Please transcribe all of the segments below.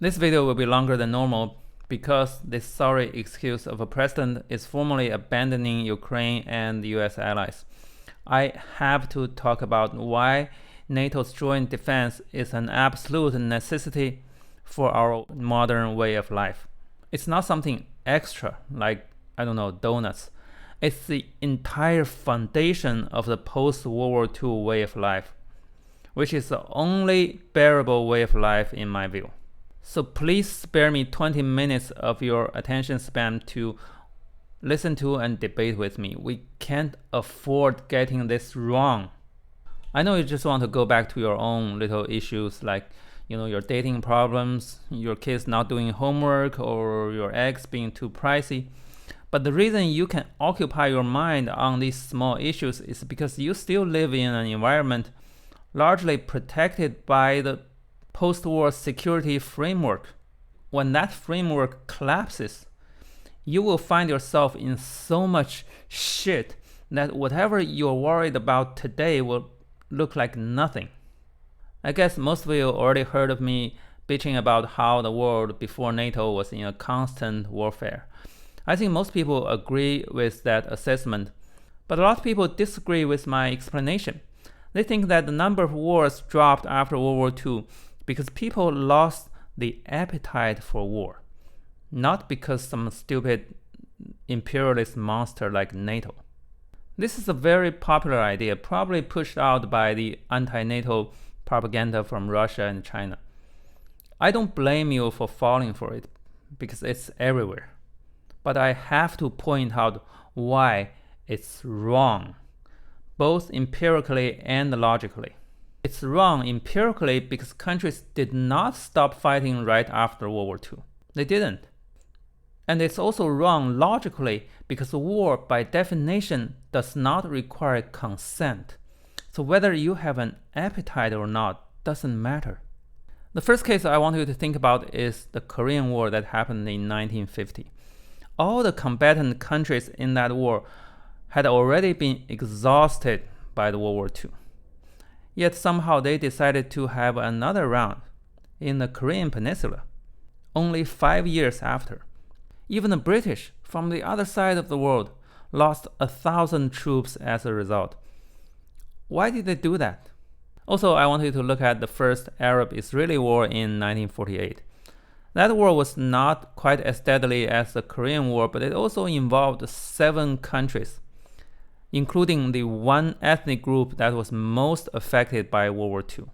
This video will be longer than normal because this sorry excuse of a president is formally abandoning Ukraine and the US allies. I have to talk about why NATO's joint defense is an absolute necessity for our modern way of life. It's not something extra like, I don't know, donuts. It's the entire foundation of the post-World War II way of life, which is the only bearable way of life in my view. So please spare me 20 minutes of your attention span to listen to and debate with me. We can't afford getting this wrong. I know you just want to go back to your own little issues like, your dating problems, your kids not doing homework, or your eggs being too pricey. But the reason you can occupy your mind on these small issues is because you still live in an environment largely protected by the post-war security framework. When that framework collapses, you will find yourself in so much shit that whatever you're worried about today will look like nothing. I guess most of you already heard of me bitching about how the world before NATO was in a constant warfare. I think most people agree with that assessment, but a lot of people disagree with my explanation. They think that the number of wars dropped after World War II because people lost the appetite for war, not because some stupid imperialist monster like NATO. This is a very popular idea, probably pushed out by the anti-NATO propaganda from Russia and China. I don't blame you for falling for it, because it's everywhere. But I have to point out why it's wrong, both empirically and logically. It's wrong empirically because countries did not stop fighting right after World War II. They didn't. And it's also wrong logically because war, by definition, does not require consent. So whether you have an appetite or not doesn't matter. The first case I want you to think about is the Korean War that happened in 1950. All the combatant countries in that war had already been exhausted by the World War II. Yet somehow they decided to have another round in the Korean Peninsula, only 5 years after. Even the British, from the other side of the world, lost 1,000 troops as a result. Why did they do that? Also, I want you to look at the first Arab-Israeli War in 1948. That war was not quite as deadly as the Korean War, but it also involved 7 countries, including the one ethnic group that was most affected by World War II.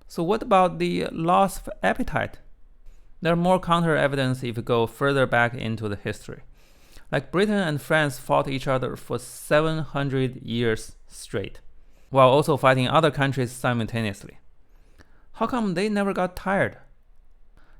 So what about the loss of appetite? There are more counter-evidence if you go further back into the history. Like Britain and France fought each other for 700 years straight, while also fighting other countries simultaneously. How come they never got tired?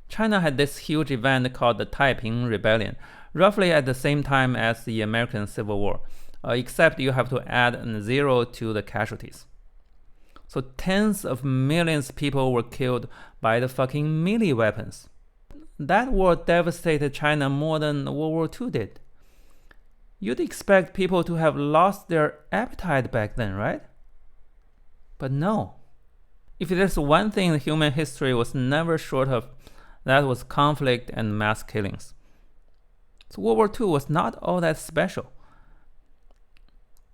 China had this huge event called the Taiping Rebellion, roughly at the same time as the American Civil War, except you have to add a 0 to the casualties. So tens of millions of people were killed by the fucking melee weapons. That war devastated China more than World War II did. You'd expect people to have lost their appetite back then, right? But no. If there's one thing human history was never short of, that was conflict and mass killings. So World War II was not all that special.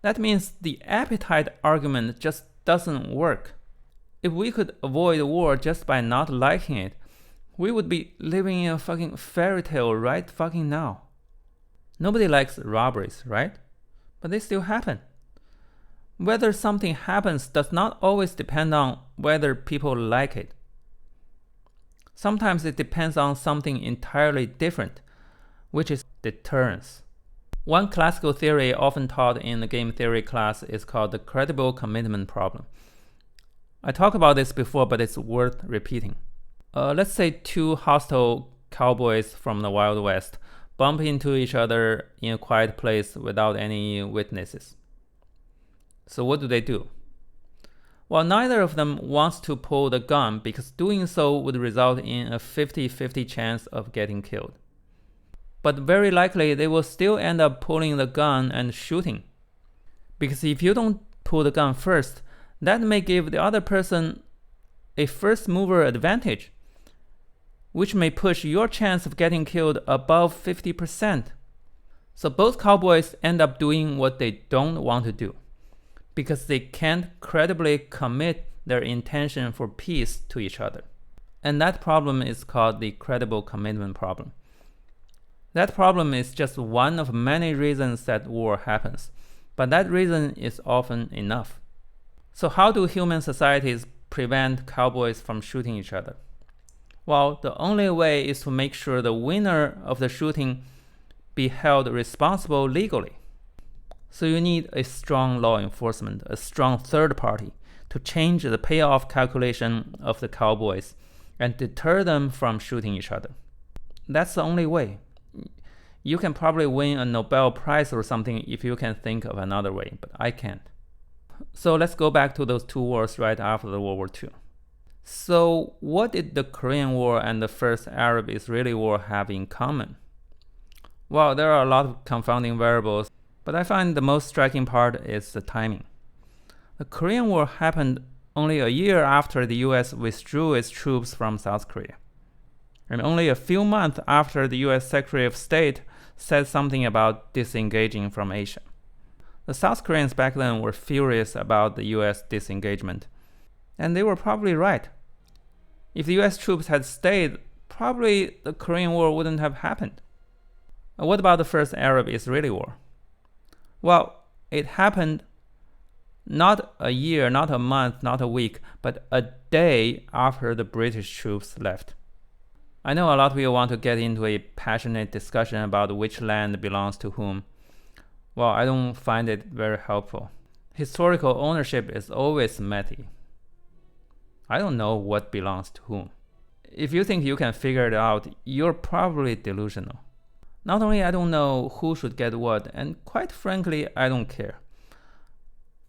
That means the appetite argument just doesn't work. If we could avoid war just by not liking it, we would be living in a fucking fairy tale right fucking now. Nobody likes robberies, right? But they still happen. Whether something happens does not always depend on whether people like it. Sometimes it depends on something entirely different, which is deterrence. One classical theory often taught in the game theory class is called the credible commitment problem. I talked about this before, but it's worth repeating. Let's say 2 hostile cowboys from the Wild West bump into each other in a quiet place without any witnesses. So what do? Well, neither of them wants to pull the gun because doing so would result in a 50-50 chance of getting killed. But very likely they will still end up pulling the gun and shooting. Because if you don't pull the gun first, that may give the other person a first mover advantage. which may push your chance of getting killed above 50%. So both cowboys end up doing what they don't want to do, because they can't credibly commit their intention for peace to each other. And that problem is called the credible commitment problem. That problem is just one of many reasons that war happens, but that reason is often enough. So how do human societies prevent cowboys from shooting each other? Well, the only way is to make sure the winner of the shooting be held responsible legally. So you need a strong law enforcement, a strong third party, to change the payoff calculation of the cowboys and deter them from shooting each other. That's the only way. You can probably win a Nobel Prize or something if you can think of another way, but I can't. So let's go back to those two wars right after the World War II. So what did the Korean War and the First Arab-Israeli War have in common? Well, there are a lot of confounding variables, but I find the most striking part is the timing. The Korean War happened only a year after the US withdrew its troops from South Korea, and only a few months after the US Secretary of State said something about disengaging from Asia. The South Koreans back then were furious about the US disengagement, and they were probably right. If the US troops had stayed, probably the Korean War wouldn't have happened. What about the First Arab-Israeli War? Well, it happened not a year, not a month, not a week, but a day after the British troops left. I know a lot of you want to get into a passionate discussion about which land belongs to whom. Well, I don't find it very helpful. Historical ownership is always messy. I don't know what belongs to whom. If you think you can figure it out, you're probably delusional. Not only I don't know who should get what, and quite frankly, I don't care.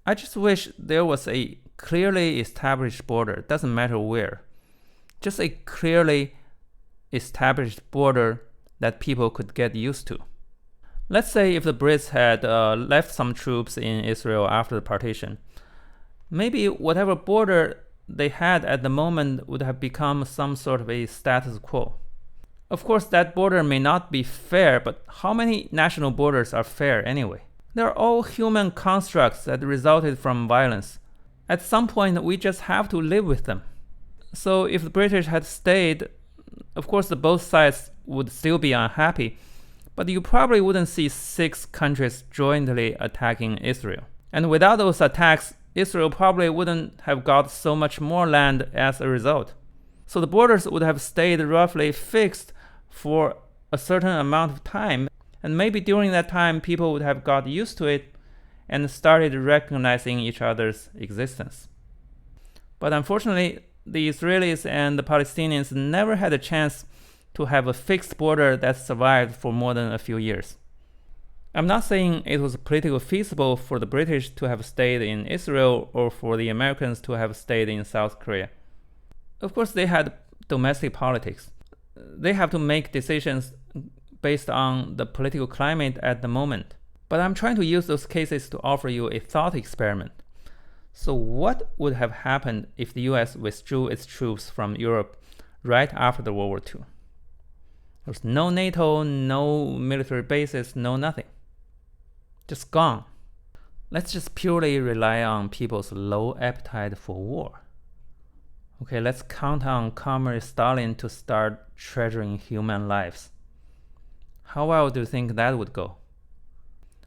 I just wish there was a clearly established border, doesn't matter where. Just a clearly established border that people could get used to. Let's say if the Brits had left some troops in Israel after the partition, maybe whatever border they had at the moment would have become some sort of a status quo. Of course, that border may not be fair, but how many national borders are fair anyway? They're all human constructs that resulted from violence. At some point, we just have to live with them. So if the British had stayed, of course, both sides would still be unhappy, but you probably wouldn't see 6 countries jointly attacking Israel. And without those attacks, Israel probably wouldn't have got so much more land as a result. So the borders would have stayed roughly fixed for a certain amount of time, and maybe during that time people would have got used to it and started recognizing each other's existence. But unfortunately, the Israelis and the Palestinians never had a chance to have a fixed border that survived for more than a few years. I'm not saying it was politically feasible for the British to have stayed in Israel or for the Americans to have stayed in South Korea. Of course, they had domestic politics. They have to make decisions based on the political climate at the moment. But I'm trying to use those cases to offer you a thought experiment. So what would have happened if the US withdrew its troops from Europe right after the World War II? There was no NATO, no military bases, no nothing. Just gone. Let's just purely rely on people's low appetite for war. Okay, let's count on Communist Stalin to start treasuring human lives. How well do you think that would go?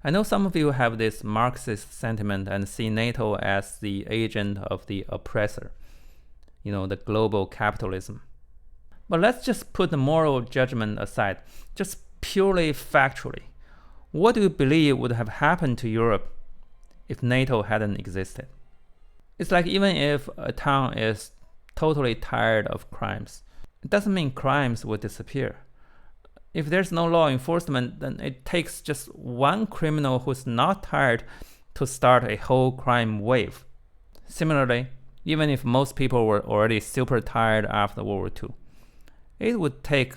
I know some of you have this Marxist sentiment and see NATO as the agent of the oppressor, the global capitalism. But let's just put the moral judgment aside, just purely factually. What do you believe would have happened to Europe if NATO hadn't existed? It's like even if a town is totally tired of crimes, it doesn't mean crimes would disappear. If there's no law enforcement, then it takes just one criminal who's not tired to start a whole crime wave. Similarly, even if most people were already super tired after World War II, it would take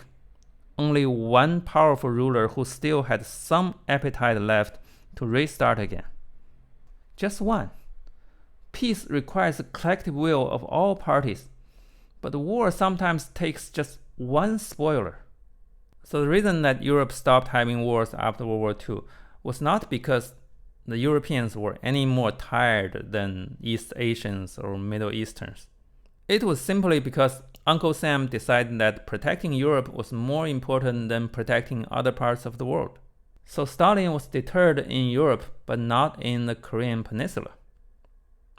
only one powerful ruler who still had some appetite left to restart again. Just one. Peace requires the collective will of all parties, but war sometimes takes just one spoiler. So the reason that Europe stopped having wars after World War II was not because the Europeans were any more tired than East Asians or Middle Easterns. It was simply because Uncle Sam decided that protecting Europe was more important than protecting other parts of the world. So Stalin was deterred in Europe, but not in the Korean Peninsula.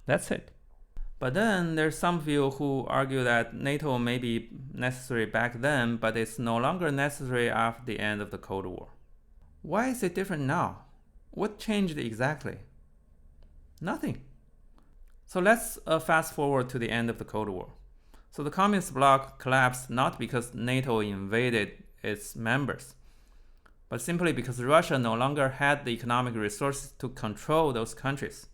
That's it. But then there's some view who argue that NATO may be necessary back then, but it's no longer necessary after the end of the Cold War. Why is it different now? What changed exactly? Nothing. So let's fast forward to the end of the Cold War. So the communist bloc collapsed not because NATO invaded its members, but simply because Russia no longer had the economic resources to control those countries.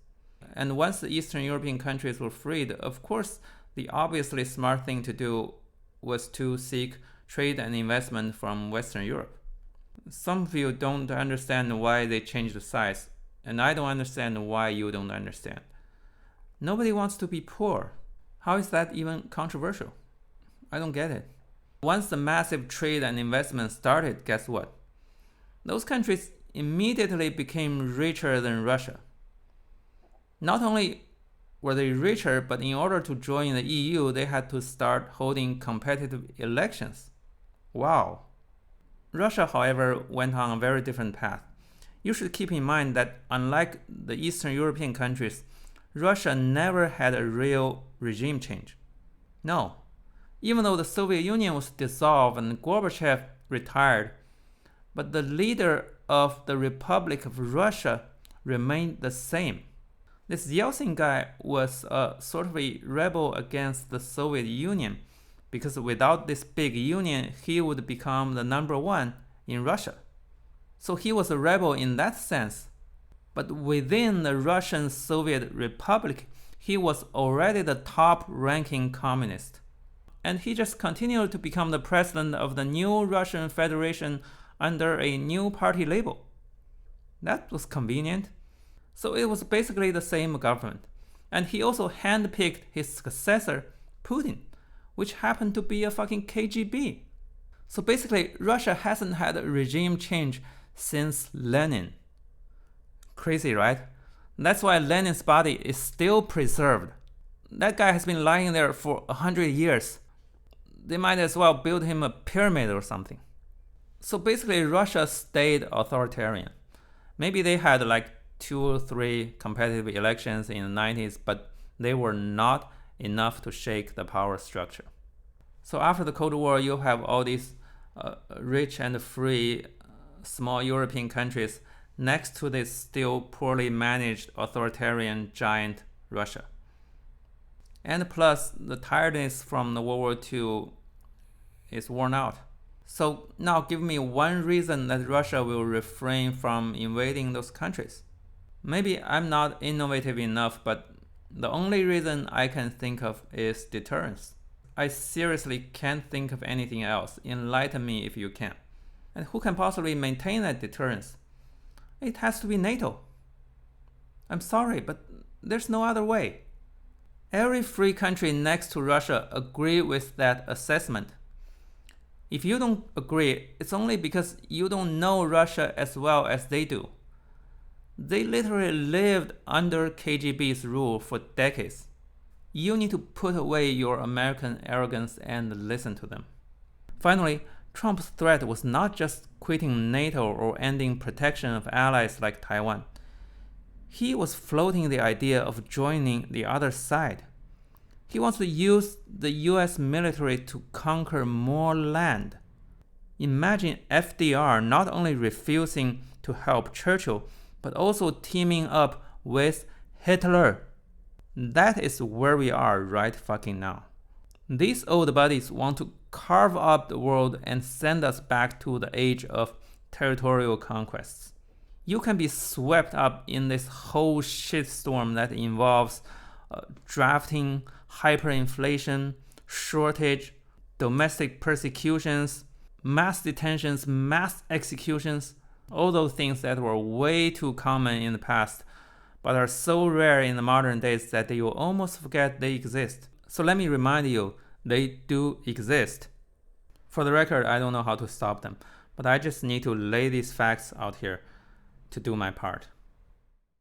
And once the Eastern European countries were freed, of course, the obviously smart thing to do was to seek trade and investment from Western Europe. Some of you don't understand why they changed the size, and I don't understand why you don't understand. Nobody wants to be poor. How is that even controversial? I don't get it. Once the massive trade and investment started, guess what? Those countries immediately became richer than Russia. Not only were they richer, but in order to join the EU, they had to start holding competitive elections. Wow. Russia, however, went on a very different path. You should keep in mind that unlike the Eastern European countries, Russia never had a real regime change. No. Even though the Soviet Union was dissolved and Gorbachev retired, but the leader of the Republic of Russia remained the same. This Yeltsin guy was sort of a rebel against the Soviet Union, because without this big union, he would become the number one in Russia. So he was a rebel in that sense. But within the Russian Soviet Republic, he was already the top-ranking communist. And he just continued to become the president of the new Russian Federation under a new party label. That was convenient. So it was basically the same government. And he also handpicked his successor, Putin, which happened to be a fucking KGB. So basically, Russia hasn't had a regime change since Lenin. Crazy, right? That's why Lenin's body is still preserved. That guy has been lying there for 100 years. They might as well build him a pyramid or something. So basically, Russia stayed authoritarian. Maybe they had like 2 or 3 competitive elections in the 90s, but they were not enough to shake the power structure. So after the Cold War, you have all these rich and free small European countries next to this still poorly managed authoritarian giant Russia. And plus, the tiredness from the World War II is worn out. So now give me one reason that Russia will refrain from invading those countries. Maybe I'm not innovative enough, but the only reason I can think of is deterrence. I seriously can't think of anything else. Enlighten me if you can. And who can possibly maintain that deterrence? It has to be NATO. I'm sorry, but there's no other way. Every free country next to Russia agree with that assessment. If you don't agree, it's only because you don't know Russia as well as they do. They literally lived under KGB's rule for decades. You need to put away your American arrogance and listen to them. Finally, Trump's threat was not just quitting NATO or ending protection of allies like Taiwan. He was floating the idea of joining the other side. He wants to use the US military to conquer more land. Imagine FDR not only refusing to help Churchill, but also teaming up with Hitler. That is where we are right fucking now. These old buddies want to carve up the world and send us back to the age of territorial conquests. You can be swept up in this whole shitstorm that involves drafting, hyperinflation, shortage, domestic persecutions, mass detentions, mass executions, all those things that were way too common in the past, but are so rare in the modern days that you almost forget they exist. So let me remind you, they do exist. For the record, I don't know how to stop them, but I just need to lay these facts out here to do my part.